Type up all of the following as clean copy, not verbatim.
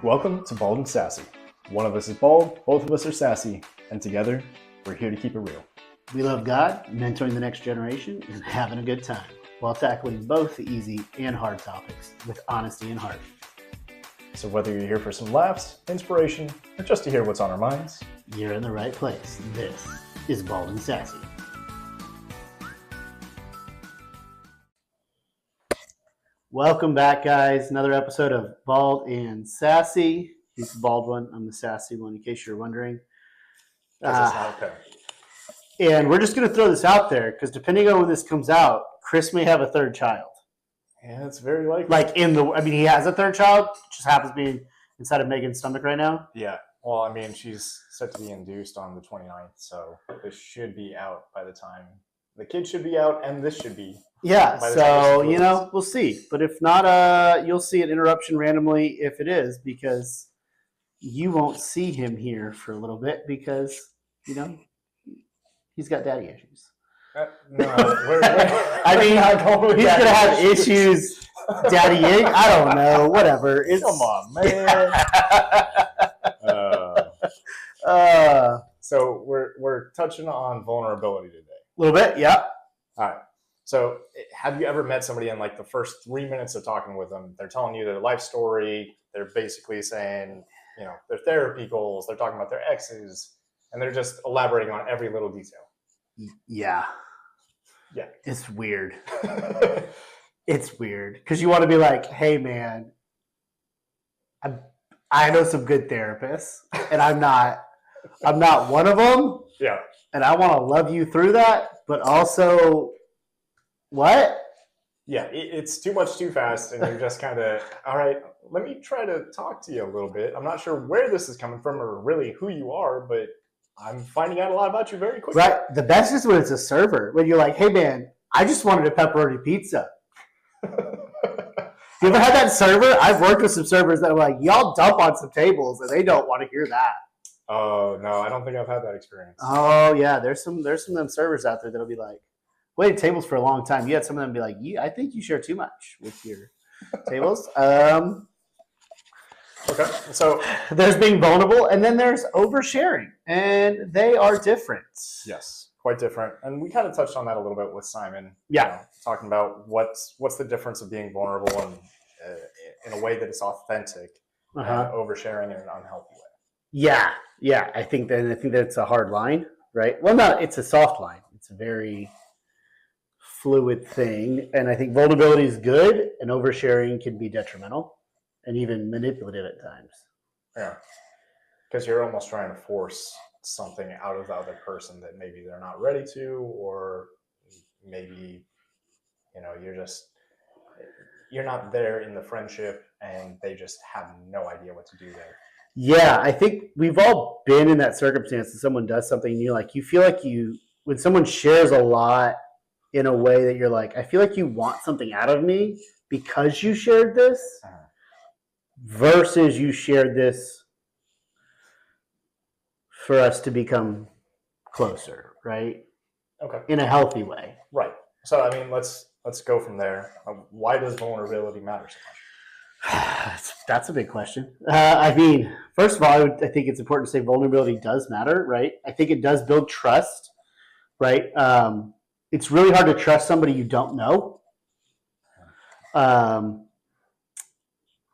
Welcome to Bald and Sassy. One of us is bald, both of us are sassy, and together, we're here to keep it real. We love God, mentoring the next generation, and having a good time while tackling both the easy and hard topics with honesty and heart. So whether you're here for some laughs, inspiration, or just to hear what's on our minds, you're in the right place. This is Bald and Sassy. Welcome back, guys. Another episode of Bald and Sassy. He's the bald one. I'm the sassy one, in case you're wondering. that's not okay. And we're just going to throw this out there because depending on when this comes out, Chris may have a third child. Yeah, it's very likely. He has a third child. It just happens to be inside of Megan's stomach right now. Yeah. Well, I mean, she's set to be induced on the 29th, so this should be out by the time the kid should be out, and this should be. Yeah, so, we'll see. But if not, you'll see an interruption randomly if it is, because you won't see him here for a little bit because, he's got daddy issues. No, I mean, he's going to have issues daddying. I don't know, whatever. Come on, man. So we're touching on vulnerability today. A little bit, yeah. All right. So have you ever met somebody in like the first 3 minutes of talking with them, they're telling you their life story, they're basically saying, their therapy goals, they're talking about their exes, and they're just elaborating on every little detail? Yeah. Yeah. It's weird. It's weird because you want to be like, hey, man, I know some good therapists, and I'm not one of them. Yeah. And I want to love you through that, but also, what? Yeah, it's too much too fast, and you're just kind of, all right, let me try to talk to you a little bit. I'm not sure where this is coming from or really who you are, but I'm finding out a lot about you very quickly. Right. The best is when it's a server, when you're like, hey, man, I just wanted a pepperoni pizza. You ever had that server? I've worked with some servers that are like, y'all dump on some tables, and they don't want to hear that. Oh, no, I don't think I've had that experience. Oh, yeah. There's some of them servers out there that'll be like, waited tables for a long time. You had some of them be like, I think you share too much with your tables. Okay. So there's being vulnerable, and then there's oversharing, and they are different. Yes, quite different. And we kind of touched on that a little bit with Simon. Yeah. Talking about what's the difference of being vulnerable and in a way that is authentic, and oversharing in an unhealthy way. Yeah. Yeah. I think that's a hard line, right? Well, no, it's a soft line. It's a very fluid thing. And I think vulnerability is good, and oversharing can be detrimental and even manipulative at times. Yeah. Because you're almost trying to force something out of the other person that maybe they're not ready to, or maybe, you're not there in the friendship and they just have no idea what to do there. Yeah, I think we've all been in that circumstance that someone does something and you feel like when someone shares a lot in a way that you're like, I feel like you want something out of me because you shared this versus you shared this for us to become closer, right? Okay. In a healthy way. Right. So, I mean, let's go from there. Why does vulnerability matter so much? That's a big question. I mean, first of all, I think it's important to say vulnerability does matter, right? I think it does build trust, right? It's really hard to trust somebody you don't know.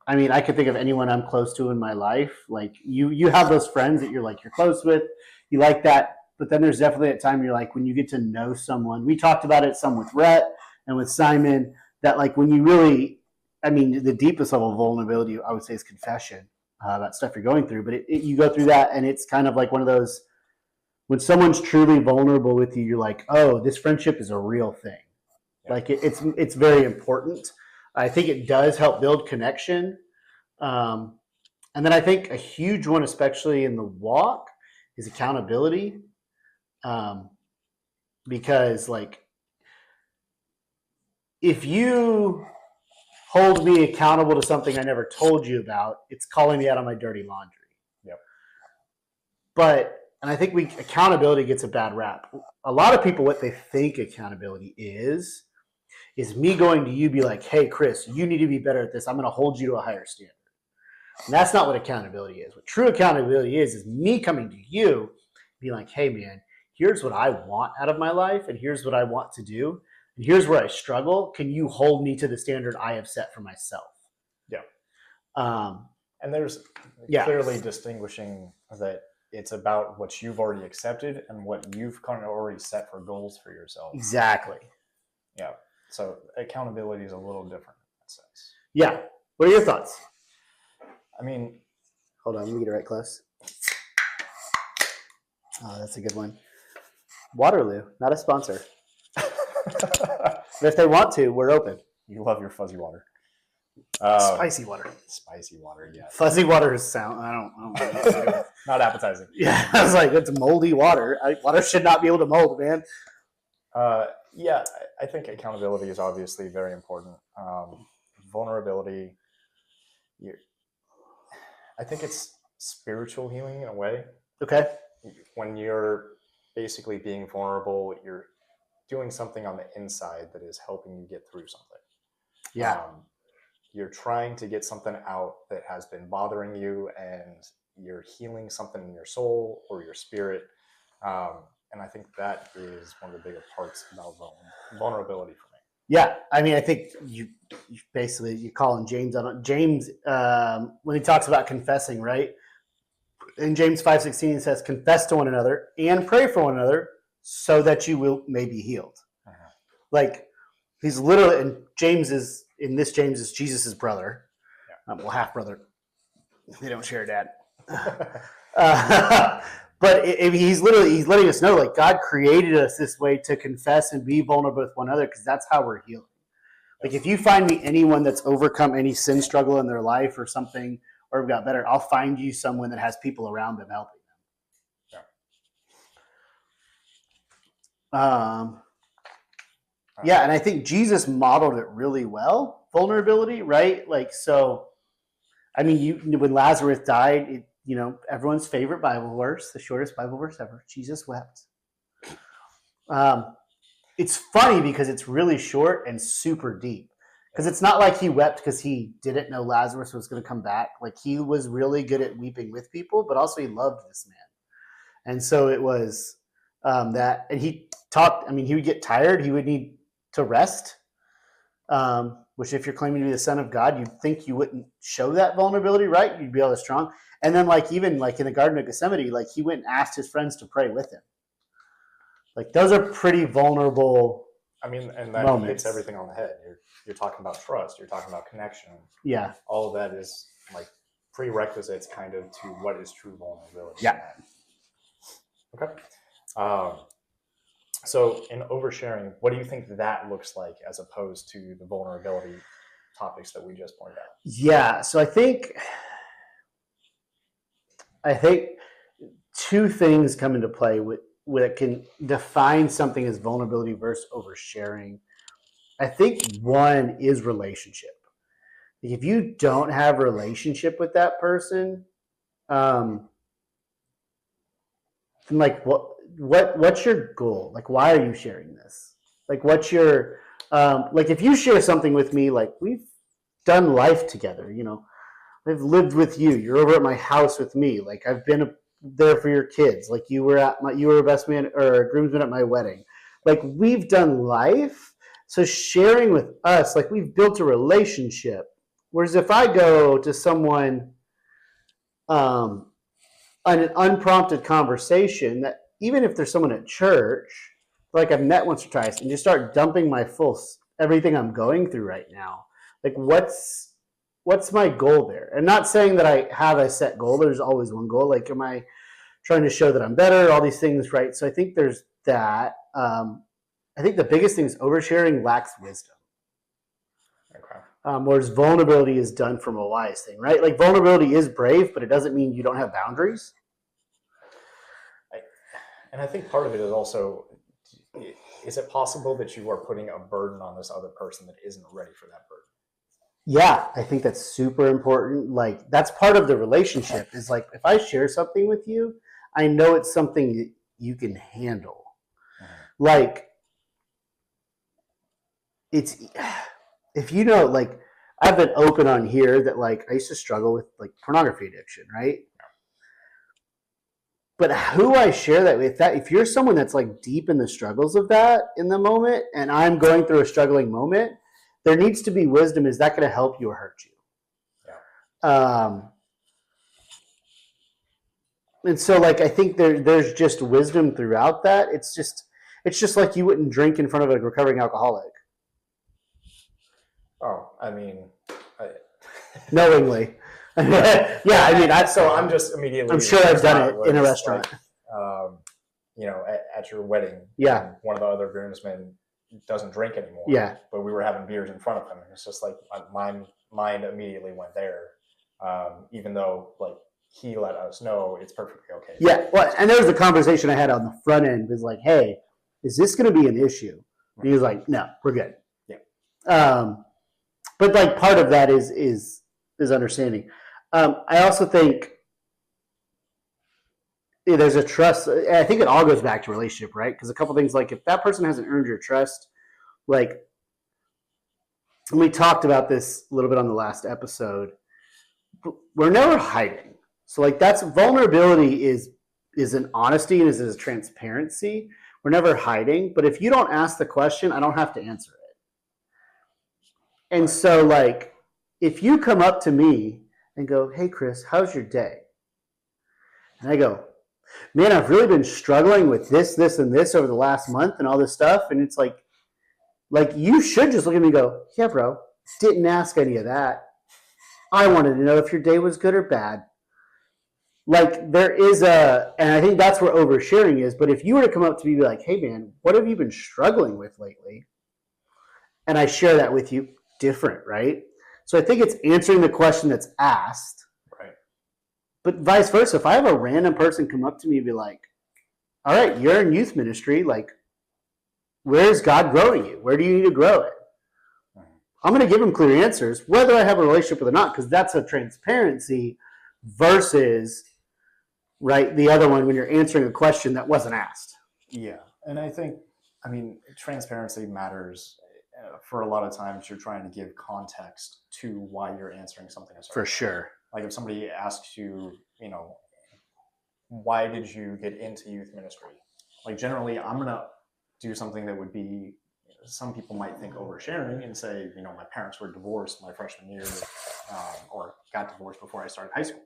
I mean, I could think of anyone I'm close to in my life. Like you have those friends that you're close with, you like that. But then there's definitely a time you're like, when you get to know someone, we talked about it some with Rhett and with Simon, that like when you really, the deepest level of vulnerability, I would say, is confession about stuff you're going through. But you go through that, and it's kind of like one of those, when someone's truly vulnerable with you, you're like, oh, this friendship is a real thing. Yeah. Like it's very important. I think it does help build connection. And then I think a huge one, especially in the walk, is accountability. Because if you hold me accountable to something I never told you about, it's calling me out on my dirty laundry. Yep. And I think accountability gets a bad rap. A lot of people, what they think accountability is me going to you, be like, hey, Chris, you need to be better at this. I'm going to hold you to a higher standard. And that's not what accountability is. What true accountability is me coming to you, being like, hey, man, here's what I want out of my life, and here's what I want to do, and here's where I struggle. Can you hold me to the standard I have set for myself? Yeah. And there's clearly distinguishing that it's about what you've already accepted and what you've kind of already set for goals for yourself. Exactly. Yeah. So accountability is a little different in that sense. Yeah. What are your thoughts? I mean, hold on, let me get it right close. Oh, that's a good one. Waterloo, not a sponsor. But if they want to, we're open. You love your fuzzy water. Spicy water. Spicy water, yeah. Fuzzy water is sound. I don't know. Not appetizing. Yeah, I was like, it's moldy water. Water should not be able to mold, man. Yeah, I think accountability is obviously very important. Vulnerability, I think it's spiritual healing in a way. Okay. When you're basically being vulnerable, you're doing something on the inside that is helping you get through something. Yeah. You're trying to get something out that has been bothering you, and you're healing something in your soul or your spirit. And I think that is one of the bigger parts about vulnerability for me. Yeah, I mean, I think you call him James. James, when he talks about confessing, right? In James 5:16, it says, "Confess to one another and pray for one another, so that you may be healed." Uh-huh. Like he's literally, and James is Jesus' brother, well, half brother. They don't share a dad. But he's letting us know, like, God created us this way to confess and be vulnerable with one another, because that's how we're healing. Like, if you find me anyone that's overcome any sin struggle in their life or something, or got better, I'll find you someone that has people around them helping them. Yeah, and I think Jesus modeled it really well, vulnerability, right? Like, so, I mean, when Lazarus died, everyone's favorite Bible verse, the shortest Bible verse ever, Jesus wept. It's funny because it's really short and super deep. Because it's not like he wept because he didn't know Lazarus was going to come back. Like, he was really good at weeping with people, but also he loved this man. And so it was that, and he talked, I mean, he would get tired. He would need to rest, which if you're claiming to be the Son of God, you'd think you wouldn't show that vulnerability, right? You'd be all strong. And then, like, even like in the Garden of Gethsemane, like, he went and asked his friends to pray with him. Like, those are pretty vulnerable. I mean, and that moments. hits everything on the head. You're talking about trust. You're talking about connection. Yeah. All of that is like prerequisites kind of to what is true vulnerability. Yeah. Okay. So in oversharing, what do you think that looks like as opposed to the vulnerability topics that we just pointed out? Yeah. So I think two things come into play with it can define something as vulnerability versus oversharing. I think one is relationship. If you don't have a relationship with that person, then like what's your goal? Like, why are you sharing this? Like, what's your like, if you share something with me, like, we've done life together, I've lived with you. You're over at my house with me. Like, I've been there for your kids. Like, you were a best man or a groomsman at my wedding. Like, we've done life. So sharing with us, like, we've built a relationship. Whereas if I go to someone on an unprompted conversation, that even if there's someone at church, like I've met once or twice, and just start dumping my everything I'm going through right now, like, what's my goal there? And not saying that I have a set goal. There's always one goal. Like, am I trying to show that I'm better? All these things, right? So I think there's that. I think the biggest thing is oversharing lacks wisdom. Okay. Whereas vulnerability is done from a wise thing, right? Like, vulnerability is brave, but it doesn't mean you don't have boundaries. And I think part of it is also, is it possible that you are putting a burden on this other person that isn't ready for that burden? Yeah, I think that's super important. Like, that's part of the relationship is, like, if I share something with you, I know it's something that you can handle. Like, it's, if like, I've been open on here that like I used to struggle with like pornography addiction, right? But who I share that with, that if you're someone that's like deep in the struggles of that in the moment, and I'm going through a struggling moment, there needs to be wisdom. Is that going to help you or hurt you? Yeah. And so like I think there's just wisdom throughout that. It's just like you wouldn't drink in front of a recovering alcoholic. Oh, I mean, knowingly. Yeah, I mean, I'm just immediately. I'm sure I've done it in a restaurant. Like, you know, at your wedding. Yeah. One of the other groomsmen doesn't drink anymore. Yeah. But we were having beers in front of him. It's just like my mind immediately went there, even though like he let us know it's perfectly okay. Yeah. Well, and there was a conversation I had on the front end. Was like, hey, is this going to be an issue? And he was like, no, we're good. Yeah. But like part of that is understanding. I also think there's a trust. I think it all goes back to relationship, right? Because a couple things, like if that person hasn't earned your trust, like we talked about this a little bit on the last episode, we're never hiding. So like that's vulnerability is an honesty and is a transparency. We're never hiding. But if you don't ask the question, I don't have to answer it. And so like if you come up to me and go, hey Chris, how's your day? And I go, man, I've really been struggling with this, and this over the last month and all this stuff. And it's like you should just look at me and go, yeah, bro, didn't ask any of that. I wanted to know if your day was good or bad. Like there is and I think that's where oversharing is. But if you were to come up to me and be like, hey man, what have you been struggling with lately? And I share that with you, different, right? So I think it's answering the question that's asked. Right. But vice versa, if I have a random person come up to me and be like, all right, you're in youth ministry, like, where's God growing you? Where do you need to grow it? I'm going to give them clear answers, whether I have a relationship with or not, because that's a transparency versus, right, the other one when you're answering a question that wasn't asked. Yeah. And I think, I mean, transparency matters. For a lot of times you're trying to give context to why you're answering something. For sure. Like if somebody asks you, you know, why did you get into youth ministry? Like generally I'm going to do something that would be, some people might think oversharing and say, you know, my parents were divorced my freshman year or got divorced before I started high school.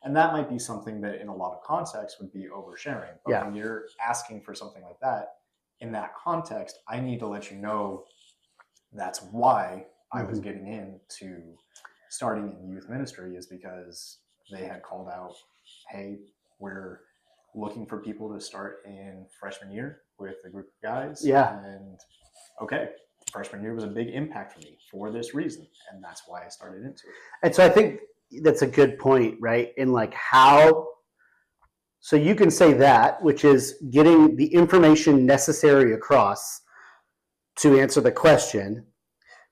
And that might be something that in a lot of contexts would be oversharing. But when you're asking for something like that, in that context, I need to let you know that's why I was getting into starting in youth ministry, is because they had called out, hey, we're looking for people to start in freshman year with a group of guys. Yeah. And okay, freshman year was a big impact for me for this reason. And that's why I started into it. And so I think that's a good point, right? In like how, so you can say that, which is getting the information necessary across to answer the question.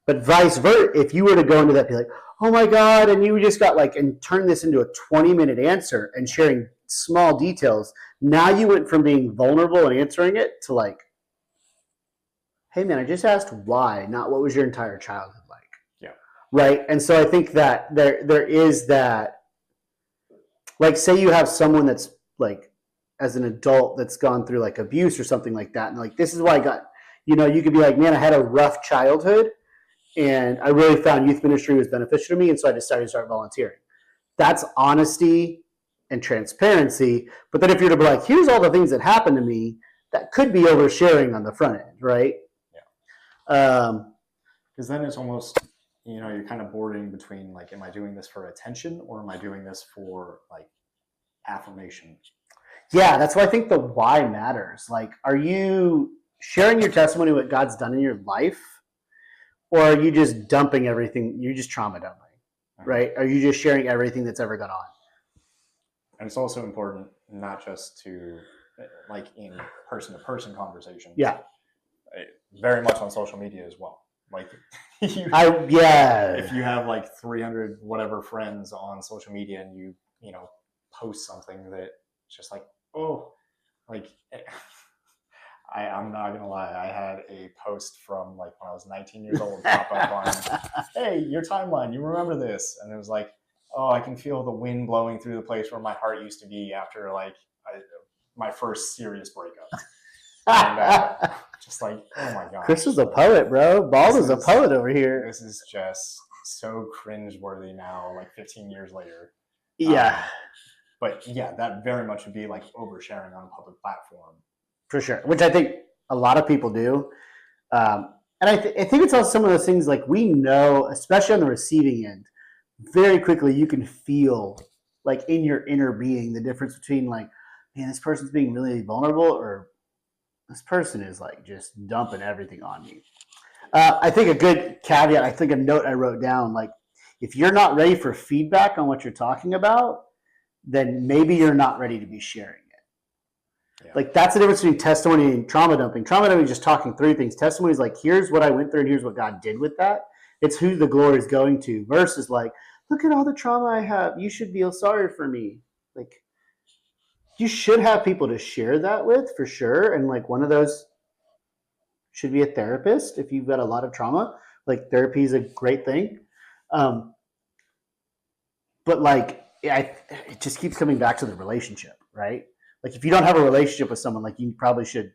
But vice versa, if you were to go into that, be like, oh my God, and you just got like, and turn this into a 20-minute answer and sharing small details. Now you went from being vulnerable and answering it to like, hey man, I just asked why, not what was your entire childhood like. Yeah. Right. And so I think that there is that, like, say you have someone that's like, as an adult that's gone through like abuse or something like that. And like, this is why I got, you know, you could be like, man, I had a rough childhood and I really found youth ministry was beneficial to me. And so I decided to start volunteering. That's honesty and transparency. But then if you're to be like, here's all the things that happened to me, that could be oversharing on the front end, right? Yeah. Because then it's almost, you know, you're kind of bordering between like, am I doing this for attention or am I doing this for like affirmation? Yeah, that's why I think the why matters. Like, are you sharing your testimony, what God's done in your life? Or are you just dumping everything? You're just trauma dumping, right? Are you just sharing everything that's ever gone on? And it's also important not just to, like, in person-to-person conversation. Yeah. Very much on social media as well. Like, if you have like 300 whatever friends on social media and you know, post something that just like, oh, like, I'm not gonna lie. I had a post from like when I was 19 years old pop up on, hey, your timeline. You remember this? And it was like, oh, I can feel the wind blowing through the place where my heart used to be after like my first serious breakup. And just like, oh my gosh. Chris is a poet, bro. Bald is a poet over here. This is just so cringeworthy now, like 15 years later. Yeah. But yeah, that very much would be like oversharing on a public platform. For sure, which I think a lot of people do. And I think it's also some of those things like we know, especially on the receiving end, very quickly you can feel like in your inner being the difference between like, man, this person's being really vulnerable or this person is like just dumping everything on you. I think a good caveat, I think a note I wrote down, like if you're not ready for feedback on what you're talking about, then maybe you're not ready to be sharing it. Yeah. Like that's the difference between testimony and trauma dumping. Trauma dumping is just talking through things. Testimony is like, here's what I went through and here's what God did with that. It's who the glory is going to versus like, look at all the trauma I have. You should feel sorry for me. Like you should have people to share that with for sure. And like one of those should be a therapist if you've got a lot of trauma. Like therapy is a great thing. But like, it just keeps coming back to the relationship, right? Like if you don't have a relationship with someone, like you probably should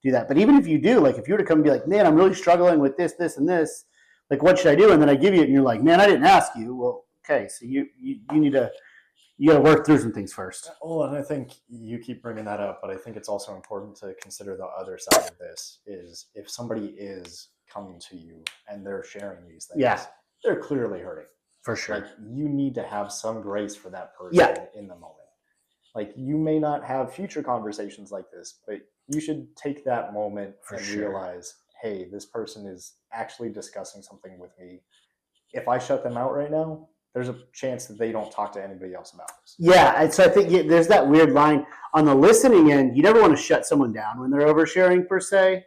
do that. But even if you do, like if you were to come and be like, man, I'm really struggling with this, this, and this, like what should I do? And then I give you it and you're like, man, I didn't ask you. Well, okay, so you got to work through some things first. Well, and I think you keep bringing that up, but I think it's also important to consider the other side of this is if somebody is coming to you and they're sharing these things, they're clearly hurting. For sure. Like you need to have some grace for that person in the moment. Like you may not have future conversations like this, but you should take that moment and realize, hey, this person is actually discussing something with me. If I shut them out right now, there's a chance that they don't talk to anybody else about this. Yeah, and so I think there's that weird line on the listening end. You never want to shut someone down when they're oversharing per se.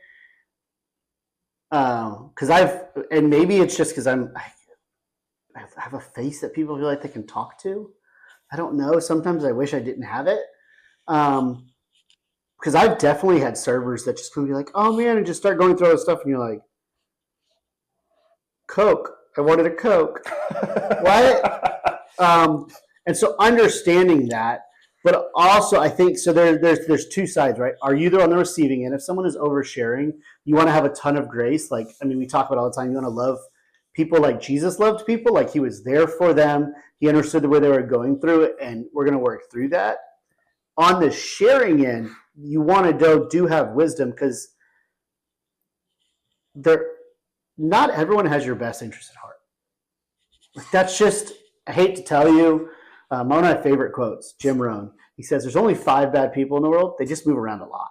Because and maybe it's just because I have a face that people feel like they can talk to. I don't know. Sometimes I wish I didn't have it. Because I've definitely had servers that just come be like, oh man, and just start going through all this stuff. And you're like, Coke. I wanted a Coke. What? And so understanding that, but also I think, so there's two sides, right? Are you there on the receiving end? If someone is oversharing, you want to have a ton of grace. Like, I mean, we talk about all the time, you want to love people like Jesus loved people, like he was there for them. He understood the way they were going through it, and we're going to work through that. On the sharing end, you want to do have wisdom because not everyone has your best interest at heart. That's just, I hate to tell you, one of my favorite quotes, Jim Rohn. He says, there's only 5 bad people in the world. They just move around a lot.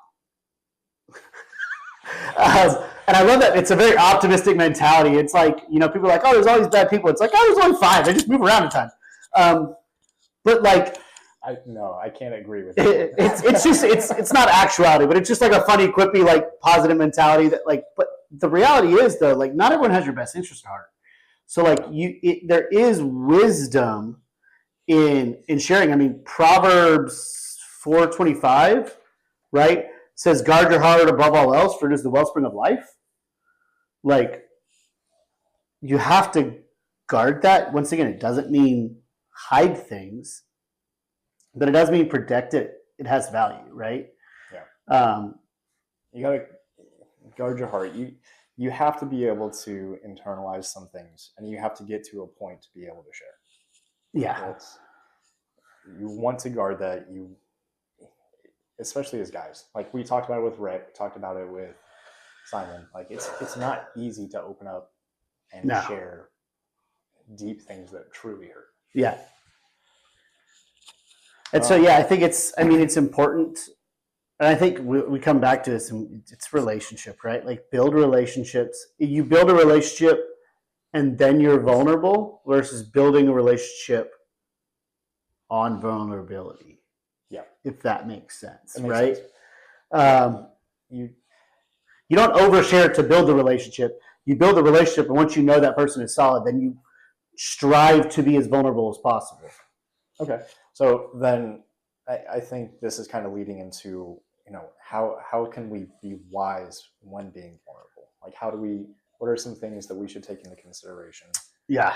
And I love that. It's a very optimistic mentality. It's like, people are like, oh, there's all these bad people. It's like, oh, there's only 5. They just move around a ton. But like, I can't agree with that. It's not actuality, but it's just like a funny, quippy, like positive mentality that like, but the reality is though, like not everyone has your best interest at heart. So like there is wisdom in sharing. I mean, Proverbs 4:25, right? Says, guard your heart above all else, for it is the wellspring of life. Like, you have to guard that. Once again, it doesn't mean hide things, but it does mean protect it. It has value, right? Yeah. You got to guard your heart. You have to be able to internalize some things, and you have to get to a point to be able to share. Yeah. You want to guard that. Especially as guys, like we talked about it with Rick, talked about it with Simon. Like it's not easy to open up and share deep things that truly hurt. Yeah. And so, I think it's important. And I think we come back to this, and it's relationship, right? Like build relationships. You build a relationship and then you're vulnerable versus building a relationship on vulnerability. Yeah, if that makes sense, right? You don't overshare to build the relationship. You build the relationship, and once you know that person is solid, then you strive to be as vulnerable as possible. Okay, so then I think this is kind of leading into how can we be wise when being vulnerable? Like, what are some things that we should take into consideration? Yeah.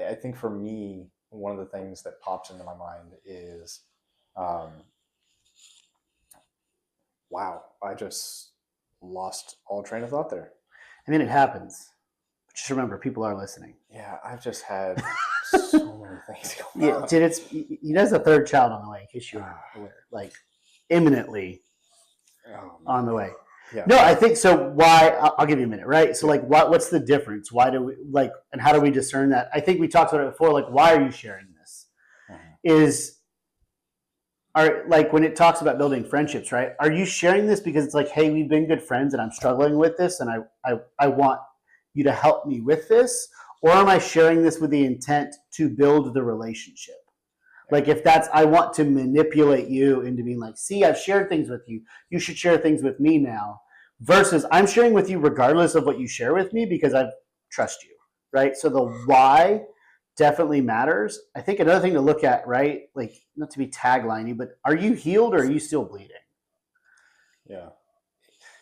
I think for me, one of the things that pops into my mind is, wow, I just lost all train of thought there. I mean, it happens. Just remember, people are listening. Yeah, I've just had so many things going on. Dude, he has a third child on the way, in case you're aware. Like, imminently on the way. Yeah. No, I think so. Why? I'll give you a minute, right? So, like, what's the difference? Why do we like, and how do we discern that? I think we talked about it before. Like, why are you sharing this? Like when it talks about building friendships, right? Are you sharing this because it's like, hey, we've been good friends, and I'm struggling with this, and I want you to help me with this, or am I sharing this with the intent to build the relationship? Like if that's, I want to manipulate you into being like, see, I've shared things with you. You should share things with me now. Versus I'm sharing with you regardless of what you share with me because I trust you, right? So the why definitely matters. I think another thing to look at, right? Like not to be tagliney, but are you healed or are you still bleeding? Yeah.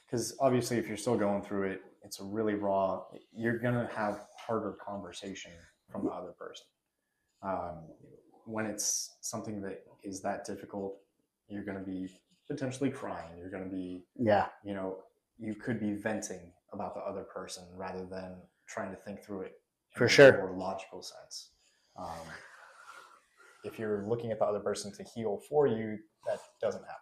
Because obviously if you're still going through it, it's a really raw, you're going to have harder conversation from the other person. When it's something that is that difficult, you're going to be potentially crying. You're going to be, you could be venting about the other person rather than trying to think through it in a more logical sense. If you're looking at the other person to heal for you, that doesn't happen.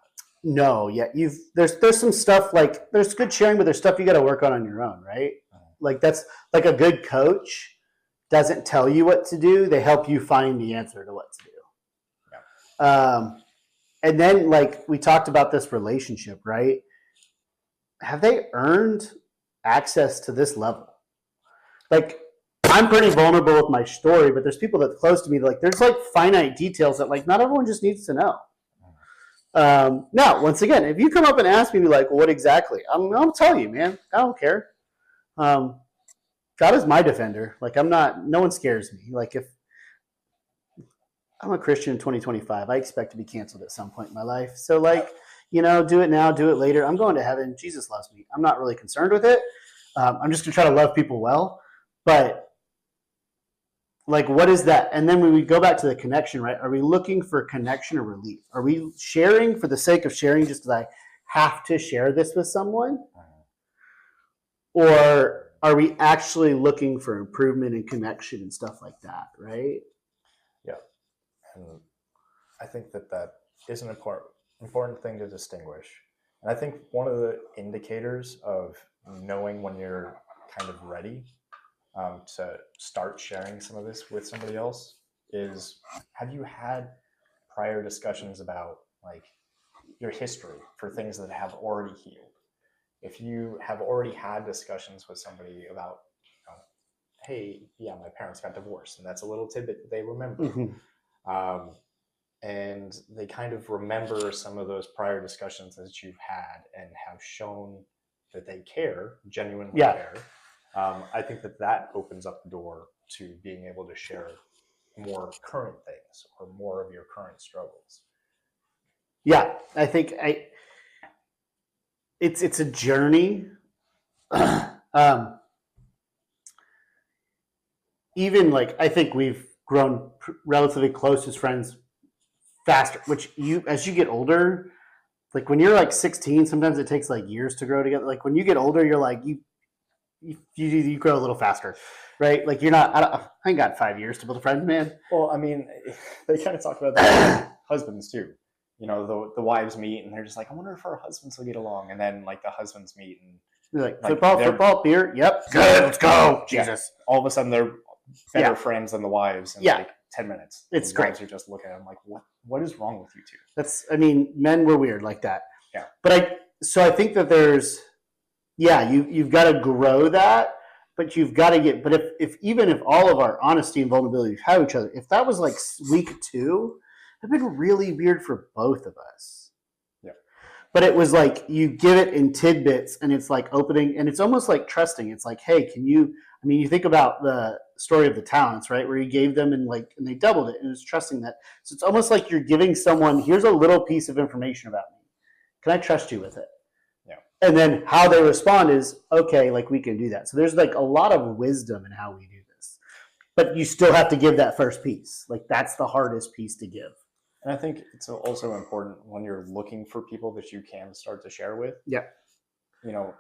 No, yeah, there's some stuff like there's good sharing, but there's stuff you got to work on your own, right? Like that's like a good coach doesn't tell you what to do; they help you find the answer to what to do. Yeah. And then, like we talked about this relationship, right? Have they earned access to this level? Like, I'm pretty vulnerable with my story, but there's people that's close to me. Like, there's like finite details that like not everyone just needs to know. Now, once again, if you come up and ask me, like, what exactly? I'll tell you, man. I don't care. God is my defender. Like, no one scares me. Like, if I'm a Christian in 2025, I expect to be canceled at some point in my life. So, like, do it now, do it later. I'm going to heaven. Jesus loves me. I'm not really concerned with it. I'm just going to try to love people well. But, like, what is that? And then when we go back to the connection, right? Are we looking for connection or relief? Are we sharing for the sake of sharing just because I have to share this with someone? Or are we actually looking for improvement and connection and stuff like that, right? Yeah. And I think that is an important thing to distinguish. And I think one of the indicators of knowing when you're kind of ready to start sharing some of this with somebody else is, have you had prior discussions about like your history for things that have already healed? If you have already had discussions with somebody about, hey, yeah, my parents got divorced, and that's a little tidbit that they remember. Mm-hmm. And they kind of remember some of those prior discussions that you've had and have shown that they care, genuinely care. I think that opens up the door to being able to share more current things or more of your current struggles. Yeah, I think it's a journey. Even like I think we've grown relatively close as friends faster. Which as you get older, like when you're like 16, sometimes it takes like years to grow together. Like when you get older, you're like you grow a little faster, right? Like you're not. I ain't got 5 years to build a friend, man. Well, I mean, they kind of talk about that with husbands too. The wives meet and they're just like, I wonder if our husbands will get along. And then like the husbands meet and you're like football, beer. Yep, good. Let's go. Jesus. Yeah. All of a sudden they're better friends than the wives in like 10 minutes. It's great. Wives are just looking at them like, what is wrong with you two? Men were weird like that. Yeah. But I think that there's. Yeah, you've got to grow that, but you've got to get. But if all of our honesty and vulnerability have each other, if that was like week 2, it'd been really weird for both of us. Yeah. But it was like you give it in tidbits, and it's like opening, and it's almost like trusting. It's like, hey, can you? I mean, you think about the story of the talents, right? Where you gave them and they doubled it, and it's trusting that. So it's almost like you're giving someone, here's a little piece of information about me. Can I trust you with it? Yeah. And then how they respond is, okay, like we can do that. So there's like a lot of wisdom in how we do this. But you still have to give that first piece. Like that's the hardest piece to give. And I think it's also important when you're looking for people that you can start to share with. Yeah. You know,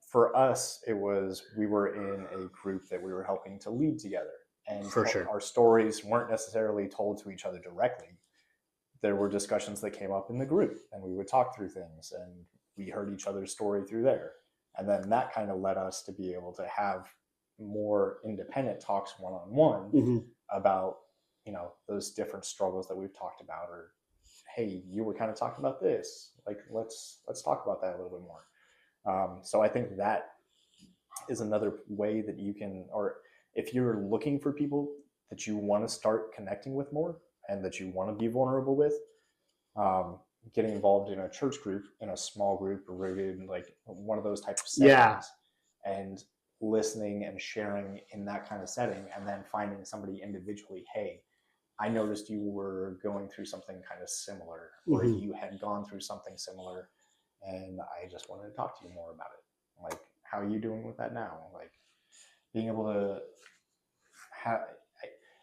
for us, it was we were in a group that we were helping to lead together. And For sure. Our stories weren't necessarily told to each other directly. There were discussions that came up in the group, and we would talk through things, and we heard each other's story through there. And then that kind of led us to be able to have more independent talks one-on-one about, you know, those different struggles that we've talked about, or, hey, you were kind of talking about this. Like, let's talk about that a little bit more. So I think that is another way that you can, or if you're looking for people that you want to start connecting with more and that you want to be vulnerable with, getting involved in a church group, in a small group, rooted, like one of those types of settings, and listening and sharing in that kind of setting, and then finding somebody individually, hey, I noticed you were going through something kind of similar, or you had gone through something similar, and I just wanted to talk to you more about it. Like, how are you doing with that now? Like, being able to have,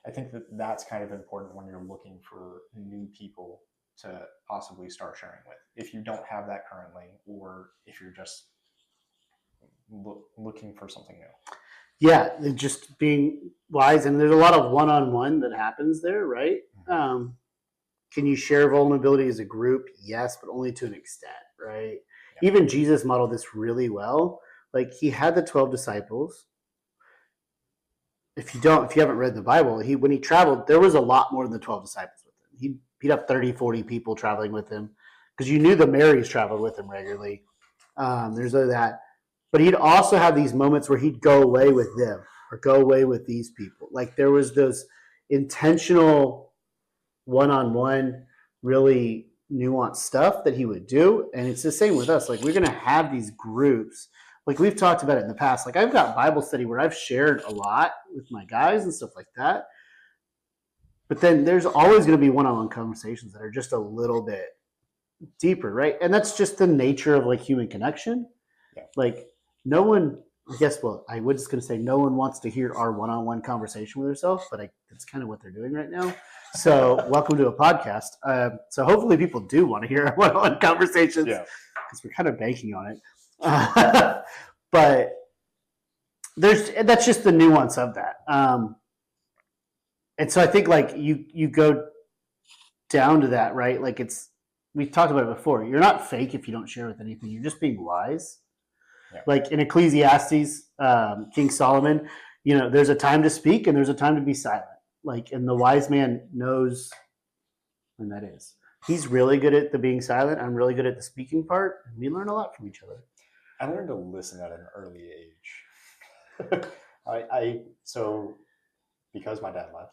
I think that that's kind of important when you're looking for new people to possibly start sharing with. If you don't have that currently, or if you're just looking for something new. Yeah, just being wise. And there's a lot of one-on-one that happens there, right? Can you share vulnerability as a group? Yes, but only to an extent, right? Yeah. Even Jesus modeled this really well. Like he had the 12 disciples. If you haven't read the Bible, when he traveled, there was a lot more than the 12 disciples with him. He beat up 30, 40 people traveling with him, because you knew the Marys traveled with him regularly. There's that. But he'd also have these moments where he'd go away with them or go away with these people. Like there was those intentional one-on-one, really nuanced stuff that he would do. And it's the same with us. Like we're going to have these groups. Like we've talked about it in the past. Like I've got Bible study where I've shared a lot with my guys and stuff like that. But then there's always going to be one-on-one conversations that are just a little bit deeper, right? And that's just the nature of like human connection. Yeah. Like no one, I guess, well, I was just going to say no one wants to hear our one-on-one conversation with ourselves, but that's kind of what they're doing right now. So welcome to a podcast. So hopefully people do want to hear our one-on-one conversations, because we're kind of banking on it. But that's just the nuance of that. And so I think like you go down to that, right? Like we've talked about it before. You're not fake if you don't share with anything. You're just being wise. Yeah. Like in Ecclesiastes, King Solomon, you know, there's a time to speak and there's a time to be silent. Like, and the wise man knows when that is. He's really good at the being silent. I'm really good at the speaking part. And we learn a lot from each other. I learned to listen at an early age. So because my dad left,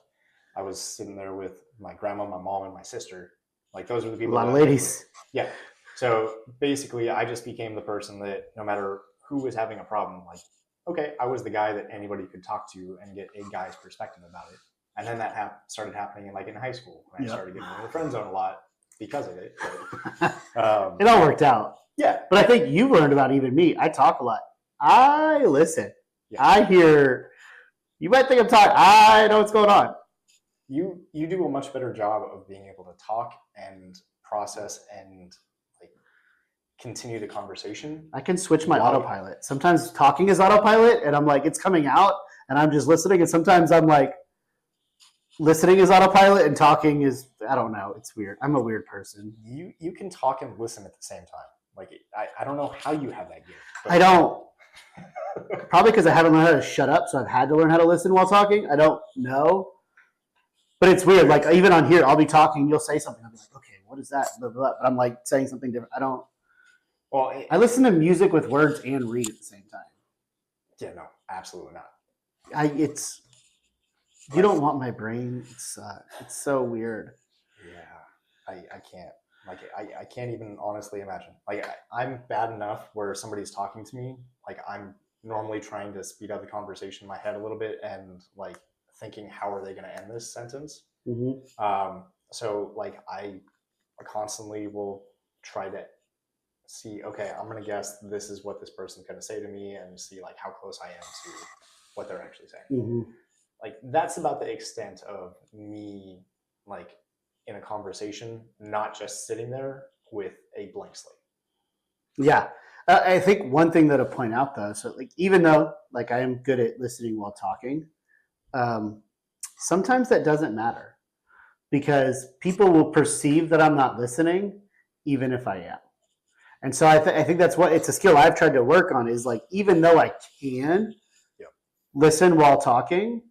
I was sitting there with my grandma, my mom, and my sister. Like those are the people. A lot of ladies. Yeah. So basically, I just became the person that no matter who was having a problem, like, okay, I was the guy that anybody could talk to and get a guy's perspective about it. And then that started happening in high school. And I started getting in the friend zone a lot because of it. But, it all worked out. Yeah. But I think you learned about even me. I talk a lot. I listen. Yeah. I hear. You might think I'm talking. I know what's going on. You do a much better job of being able to talk and process and continue the conversation. I can switch my autopilot. Sometimes talking is autopilot and I'm like, it's coming out and I'm just listening. And sometimes I'm like, listening is autopilot and talking is, I don't know. It's weird. I'm a weird person. You can talk and listen at the same time. Like, I don't know how you have that gift. I don't. Probably because I haven't learned how to shut up. So I've had to learn how to listen while talking. I don't know. But it's weird. Like even on here, I'll be talking. You'll say something. I'll be like, okay, what is that? Blah, blah, blah. But I'm like saying something different. I don't. Well, I listen to music with words and read at the same time. Yeah, no, absolutely not. You don't want my brain. It's so weird. Yeah, I can't. Like, I can't even honestly imagine. Like, I'm bad enough where somebody's talking to me. Like, I'm normally trying to speed up the conversation in my head a little bit and like thinking, how are they going to end this sentence? Mm-hmm. So like, I constantly will try to see, okay, I'm going to guess this is what this person's going to say to me and see like how close I am to what they're actually saying. Mm-hmm. Like that's about the extent of me like in a conversation, not just sitting there with a blank slate. Yeah. I think one thing that I'll point out though, so like even though like I am good at listening while talking, sometimes that doesn't matter because people will perceive that I'm not listening even if I am. And so I think that's what it's a skill I've tried to work on is like even though I can listen while talking,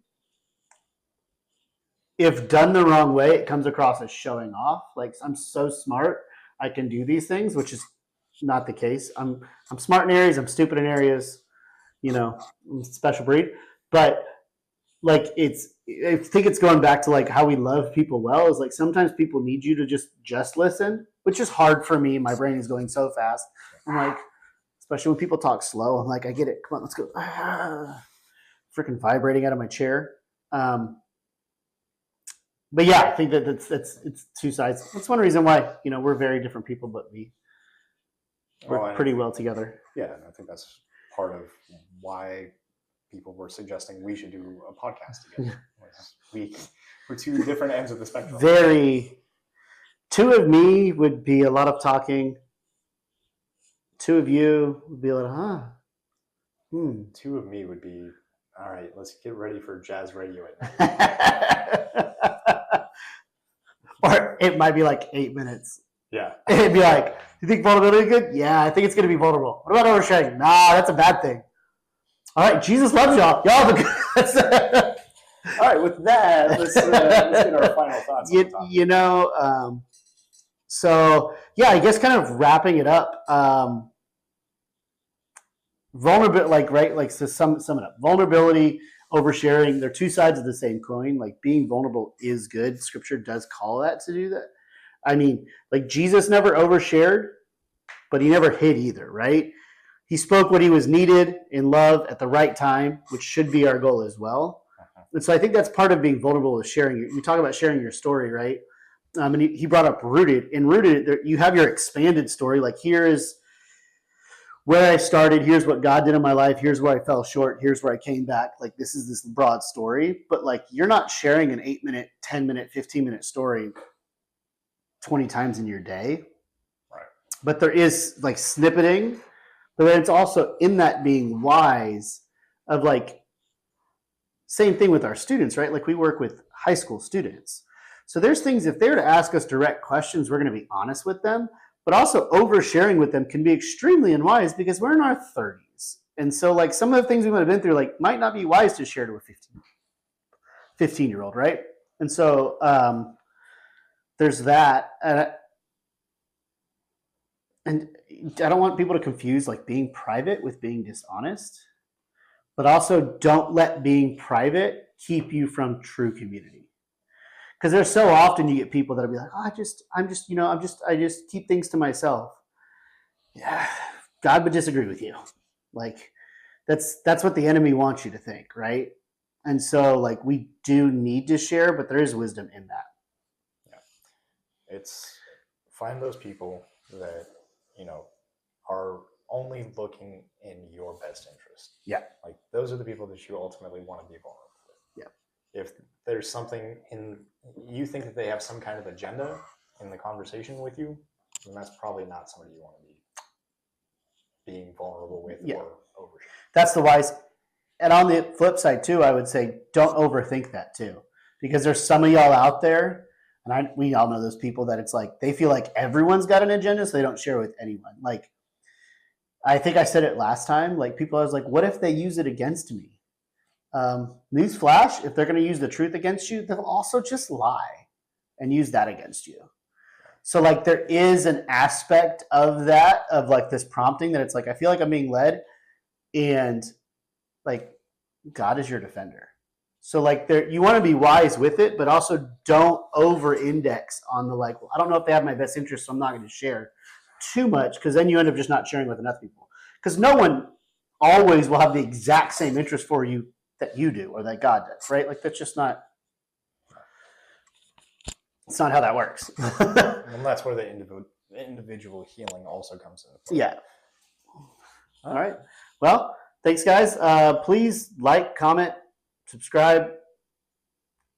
if done the wrong way, it comes across as showing off. Like I'm so smart, I can do these things, which is not the case. I'm smart in areas, I'm stupid in areas, you know, I'm a special breed. But like I think it's going back to like how we love people well is like sometimes people need you to just listen, which is hard for me. My brain is going so fast. I'm like, especially when people talk slow, I'm like, I get it. Come on, let's go. Freaking vibrating out of my chair. But yeah, I think that it's two sides. That's one reason why, you know, we're very different people, but we work pretty well together. Yeah, and I think that's part of why people were suggesting we should do a podcast together. We're two different ends of the spectrum. Two of me would be a lot of talking. Two of you would be a lot of, Two of me would be, all right, let's get ready for jazz radio at night. Or it might be like 8 minutes. Yeah. It'd be like, you think vulnerability is good? Yeah, I think it's going to be vulnerable. What about oversharing? Nah, that's a bad thing. All right, Jesus loves y'all. Y'all have a good. All right, with that, let's get our final thoughts. You know, so yeah, I guess kind of wrapping it up. Vulnerability, like right, like so sum it up. Vulnerability, oversharing, they're two sides of the same coin. Like being vulnerable is good. Scripture does call that to do that. I mean, like Jesus never overshared, but he never hid either, right? He spoke what he was needed in love at the right time, which should be our goal as well. And so I think that's part of being vulnerable is sharing. You talk about sharing your story, right? And he brought up rooted. In rooted, you have your expanded story. Like here is where I started. Here's what God did in my life. Here's where I fell short. Here's where I came back. Like this is this broad story. But like you're not sharing an 8-minute, 10-minute, 15-minute story 20 times in your day. Right. But there is like snippeting. But then it's also in that being wise of like, same thing with our students, right? Like we work with high school students. So there's things, if they were to ask us direct questions, we're going to be honest with them, but also oversharing with them can be extremely unwise because we're in our 30s. And so like some of the things we might have been through, like might not be wise to share to a 15-year-old, right? And so there's that. And I don't want people to confuse like being private with being dishonest, but also don't let being private keep you from true community. Because there's so often you get people that'll be like, oh, I just keep things to myself. Yeah, God would disagree with you. Like that's what the enemy wants you to think, right? And so like we do need to share, but there is wisdom in that. Yeah. It's find those people that, you know, are only looking in your best interest. Yeah. Like those are the people that you ultimately want to be vulnerable with. Yeah. If there's something you think that they have some kind of agenda in the conversation with you, then that's probably not somebody you want to be being vulnerable with or overshare. That's the wise. And on the flip side too, I would say don't overthink that too. Because there's some of y'all out there, and we all know those people that it's like they feel like everyone's got an agenda, so they don't share with anyone. Like I think I said it last time, like people I was like, what if they use it against me? Newsflash, if they're going to use the truth against you, they'll also just lie and use that against you. So like there is an aspect of that, of like this prompting that it's like, I feel like I'm being led and like God is your defender. So like there, you want to be wise with it, but also don't over index on the like, well, I don't know if they have my best interest, so I'm not going to share too much because then you end up just not sharing with enough people. Because no one always will have the exact same interest for you that you do or that God does, right? Like that's just not, it's not how that works. And that's where the individual healing also comes into play. Yeah. All right. Well, thanks, guys. Please like, comment, subscribe.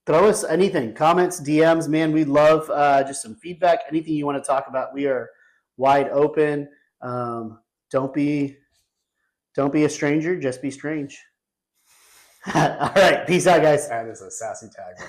Throw us anything, comments, DMs. Man, we love just some feedback. Anything you want to talk about, we are wide open. Don't be a stranger. Just be strange. All right. Peace out, guys. That is a sassy tagline.